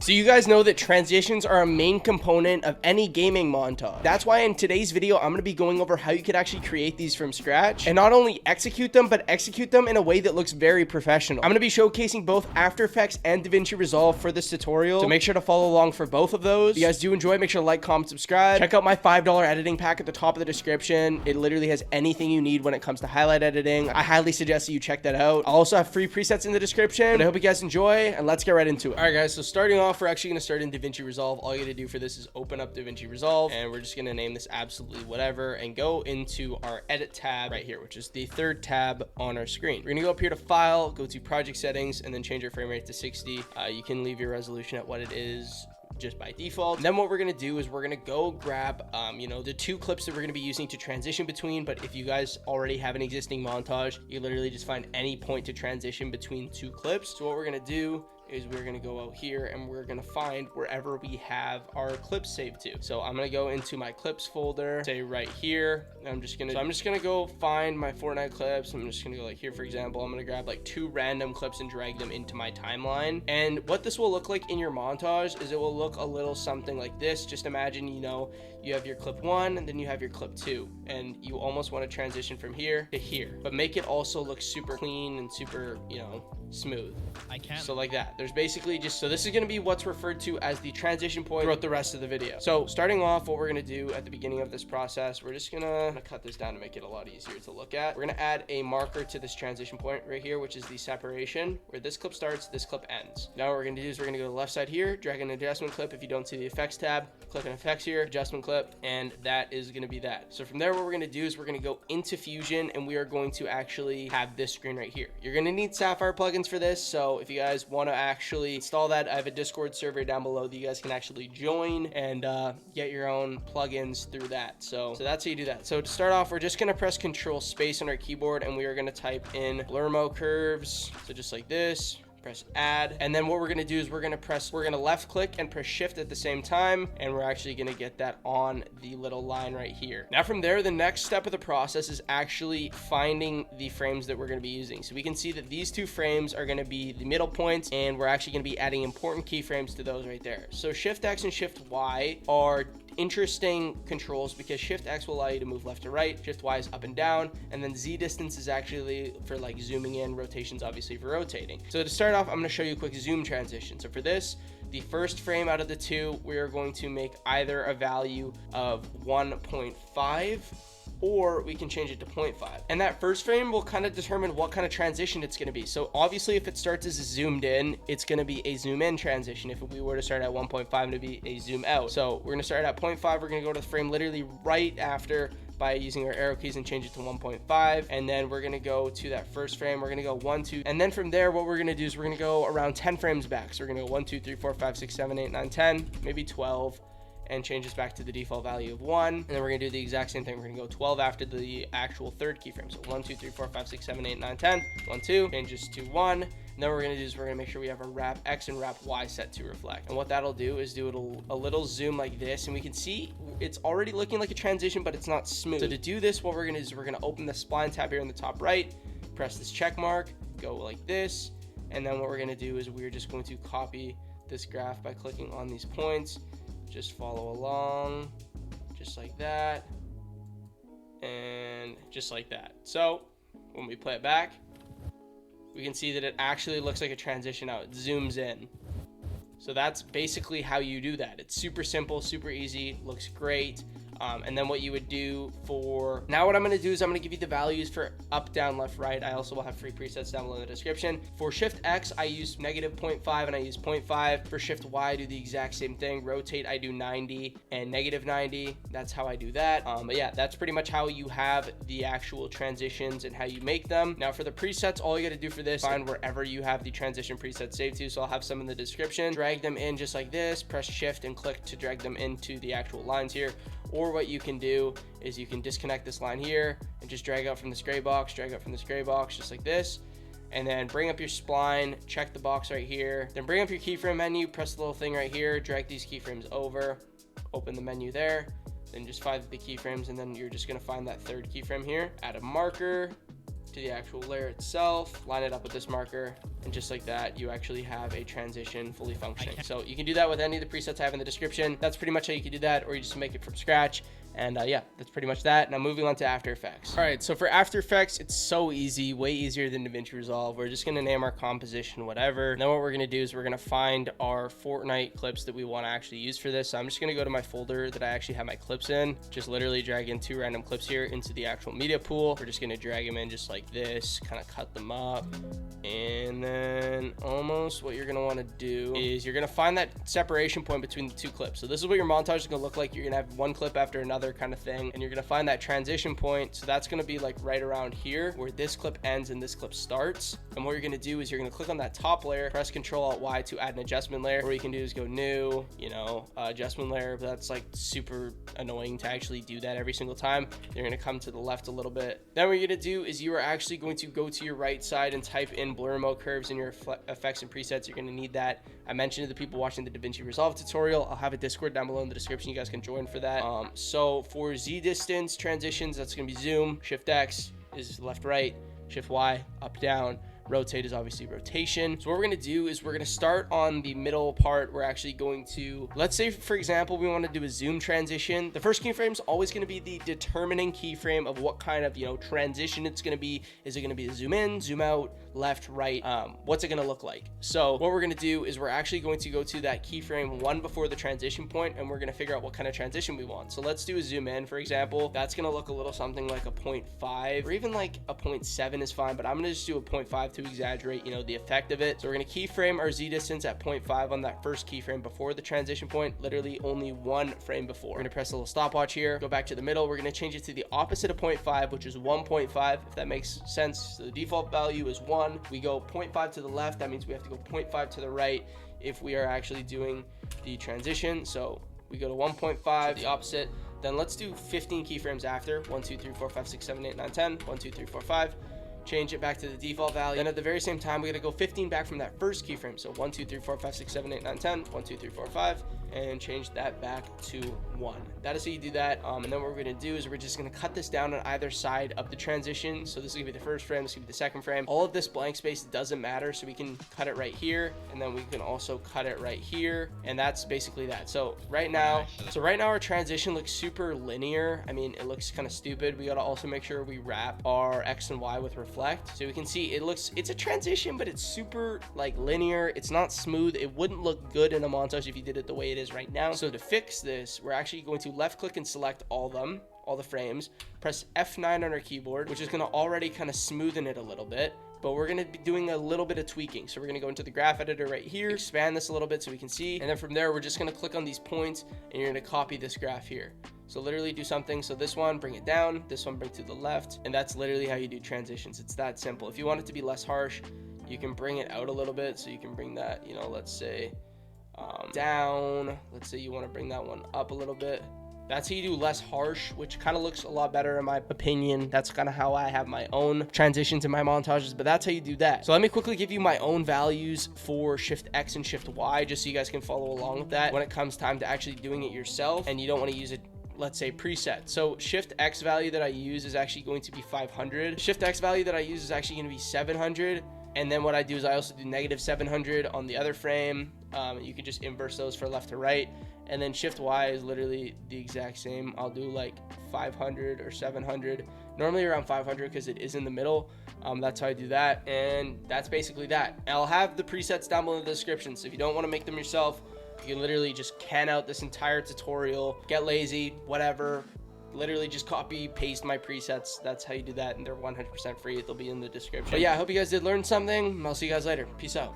So you guys know that transitions are a main component of any gaming montage. That's why in today's video, I'm going to be going over how you could actually create these from scratch and not only execute them, but execute them in a way that looks very professional. I'm going to be showcasing both After Effects and Davinci Resolve for this tutorial. So make sure to follow along for both of those. If you guys do enjoy, make sure to like, comment, subscribe. Check out my $5 editing pack at the top of the description. It literally has anything you need when it comes to highlight editing. I highly suggest that you check that out. I'll also have free presets in the description. But I hope you guys enjoy, and let's get right into it. All right, guys. So starting off, we're actually going to start in Davinci Resolve. All you gotta do for this is open up Davinci Resolve, and we're just gonna name this absolutely whatever and go into our edit tab right here, which is the third tab on our screen. We're gonna go up here to file, go to project settings, and then change your frame rate to 60. You can leave your resolution at what it is just by default. And then what we're gonna do is we're gonna go grab the two clips that we're gonna be using to transition between. But if you guys already have an existing montage, you literally just find any point to transition between two clips. So what we're gonna do is we're gonna go out here and we're gonna find wherever we have our clips saved to. So I'm gonna go into my clips folder, say right here. I'm just gonna go find my Fortnite clips. I'm just gonna go like here, for example. I'm gonna grab like two random clips and drag them into my timeline. And what this will look like in your montage is it will look a little something like this. Just imagine, you have your clip 1 and then you have your clip 2, and you almost want to transition from here to here, but make it also look super clean and super, smooth. I can't. So like that. There's basically so this is going to be what's referred to as the transition point throughout the rest of the video. So starting off, what we're going to do at the beginning of this process, we're just gonna cut this down to make it a lot easier to look at. We're going to add a marker to this transition point right here, which is the separation where this clip starts, this clip ends. Now what we're going to do is we're going to go to the left side here, drag an adjustment clip. If you don't see the effects tab, click on effects here, adjustment clip, and that is going to be that. So from there, what we're going to do is we're going to go into Fusion, and we are going to actually have this screen right here. You're going to need Sapphire plugins for this. So if you guys want to actually install that, I have a Discord server down below that you guys can actually join and get your own plugins through that. So that's how you do that. So to start off, we're just going to press Control Space on our keyboard, and we are going to type in blur mode curves. So just like this. Press add, and then what we're going to do is we're going to left click and press shift at the same time, and we're actually going to get that on the little line right here. Now from there, the next step of the process is actually finding the frames that we're going to be using. So we can see that these two frames are going to be the middle points, and we're actually going to be adding important keyframes to those right there. So Shift X and Shift Y are interesting controls because Shift X will allow you to move left to right, Shift Y is up and down, and then Z distance is actually for like zooming in, rotations obviously for rotating. So to start off, I'm going to show you a quick zoom transition. So for this, the first frame out of the two, we are going to make either a value of 1.5 or we can change it to 0.5. And that first frame will kind of determine what kind of transition it's going to be. So obviously if it starts as a zoomed in, it's going to be a zoom in transition. If we were to start at 1.5, it would be a zoom out. So we're going to start at 0.5. We're going to go to the frame literally right after by using our arrow keys and change it to 1.5. And then we're going to go to that first frame. We're going to go 1, 2. And then from there, what we're going to do is we're going to go around 10 frames back. So we're going to go 1, 2, 3, 4, 5, 6, 7, 8, 9, 10, maybe 12. And change this back to the default value of 1. And then we're gonna do the exact same thing. We're gonna go 12 after the actual third keyframe. So 1, 2, 3, 4, 5, 6, 7, 8, 9, 10. 1, 2, change this to 1. And then what we're gonna do is we're gonna make sure we have a wrap X and wrap Y set to reflect. And what that'll do is do it a little zoom like this. And we can see it's already looking like a transition, but it's not smooth. So to do this, what we're gonna do is we're gonna open the spline tab here in the top right, press this check mark, go like this. And then what we're gonna do is we're just going to copy this graph by clicking on these points. Just follow along, just like that, and just like that. So when we play it back, we can see that it actually looks like a transition out. It zooms in. So that's basically how you do that. It's super simple, super easy, looks great. And then what you would do for now, what I'm going to do is I'm going to give you the values for up, down, left, right. I also will have free presets down below in the description. For Shift X, I use -0.5 and I use 0.5. For Shift Y, I do the exact same thing. Rotate, I do 90 and -90. That's how I do that. But yeah, that's pretty much how you have the actual transitions and how you make them. Now for the presets, all you got to do for this, find wherever you have the transition presets saved to. So I'll have some in the description. Drag them in just like this. Press Shift and click to drag them into the actual lines here. Or what you can do is you can disconnect this line here and just drag out from this gray box, just like this. And then bring up your spline, check the box right here. Then bring up your keyframe menu, press the little thing right here, drag these keyframes over, open the menu there. Then just find the keyframes, and then you're just gonna find that third keyframe here. Add a marker to the actual layer itself, line it up with this marker, And just like that, you actually have a transition fully functioning. So you can do that with any of the presets I have in the description. That's pretty much how you can do that, or you just make it from scratch. And yeah, that's pretty much that. Now moving on to After Effects. All right, so for After Effects, it's so easy, way easier than Davinci Resolve. We're just gonna name our composition whatever. And then what we're gonna do is we're gonna find our Fortnite clips that we wanna actually use for this. So I'm just gonna go to my folder that I actually have my clips in. Just literally drag in 2 random clips here into the actual media pool. We're just gonna drag them in just like this, kind of cut them up. And then almost what you're gonna wanna do is you're gonna find that separation point between the 2 clips. So this is what your montage is gonna look like. You're gonna have one clip after another kind of thing, and you're gonna find that transition point. So that's gonna be like right around here where this clip ends and this clip starts. And what you're gonna do is you're gonna click on that top layer, press Ctrl-Alt-Y to add an adjustment layer. What you can do is go new, adjustment layer, but that's like super annoying to actually do that every single time. You're gonna come to the left a little bit. Then what you're gonna do is you are actually going to go to your right side and type in blur mode curves in your effects and presets. You're gonna need that. I mentioned to the people watching the Davinci Resolve tutorial, I'll have a Discord down below in the description. You guys can join for that. So for Z distance transitions, that's gonna be zoom. Shift X is left right, Shift Y up down. Rotate is obviously rotation. So what we're gonna do is we're gonna start on the middle part. We're actually going to, let's say for example, we want to do a zoom transition. The first keyframe is always going to be the determining keyframe of what kind of transition it's going to be. Is it going to be a zoom in, zoom out, left, right? What's it going to look like? So what we're going to do is we're actually going to go to that keyframe 1 before the transition point, and we're going to figure out what kind of transition we want. So let's do a zoom in, for example. That's going to look a little something like a 0.5 or even like a 0.7 is fine, but I'm going to just do a 0.5 to exaggerate the effect of it. So we're going to keyframe our Z distance at 0.5 on that first keyframe before the transition point, literally only 1 frame before. We're going to press a little stopwatch here, go back to the middle. We're going to change it to the opposite of 0.5, which is 1.5, if that makes sense. So the default value is 1. We go 0.5 to the left, that means we have to go 0.5 to the right if we are actually doing the transition. So we go to 1.5, the opposite. Then let's do 15 keyframes after. 1 2 3 4 5 6 7 8 9 10. 1 2 3 4 5. Change it back to the default value. Then at the very same time, we're gonna go 15 back from that first keyframe. So 1 2 3 4 5 6 7 8 9 10. 1 2 3 4 5. And change that back to 1. That is how you do that. And then what we're gonna do is we're just gonna cut this down on either side of the transition. So this is gonna be the first frame, this is gonna be the second frame. All of this blank space doesn't matter, so we can cut it right here, and then we can also cut it right here, and that's basically that. So right now our transition looks super linear. I mean, it looks kind of stupid. We gotta also make sure we wrap our X and Y with reflect, so we can see it's a transition, but it's super like linear. It's not smooth. It wouldn't look good in a montage if you did it the way it is right now. So to fix this, we're actually going to left click and select all the frames, press F9 on our keyboard, which is going to already kind of smoothen it a little bit, but we're going to be doing a little bit of tweaking. So we're going to go into the graph editor right here, expand this a little bit so we can see, and then from there we're just going to click on these points and you're going to copy this graph here. So literally do something. So this one, bring it down, this one, bring to the left, and that's literally how you do transitions. It's that simple. If you want it to be less harsh, you can bring it out a little bit. So you can bring that, let's say down. Let's say you want to bring that one up a little bit. That's how you do less harsh, which kind of looks a lot better in my opinion. That's kind of how I have my own transitions in my montages, but that's how you do that. So let me quickly give you my own values for Shift X and Shift Y, just so you guys can follow along with that when it comes time to actually doing it yourself and you don't want to use it, let's say, preset. So Shift X value that I use is actually going to be 500. Shift X value that I use is actually going to be 700. And then what I do is I also do -700 on the other frame. You can just inverse those for left to right. And then Shift Y is literally the exact same. I'll do like 500 or 700, normally around 500 because it is in the middle. That's how I do that. And that's basically that. I'll have the presets down below in the description. So if you don't want to make them yourself, you can literally just can out this entire tutorial, get lazy, whatever. Literally just copy paste my presets. That's how you do that, and they're 100% free. They'll be in the description. But yeah, I hope you guys did learn something. I'll see you guys later. Peace out.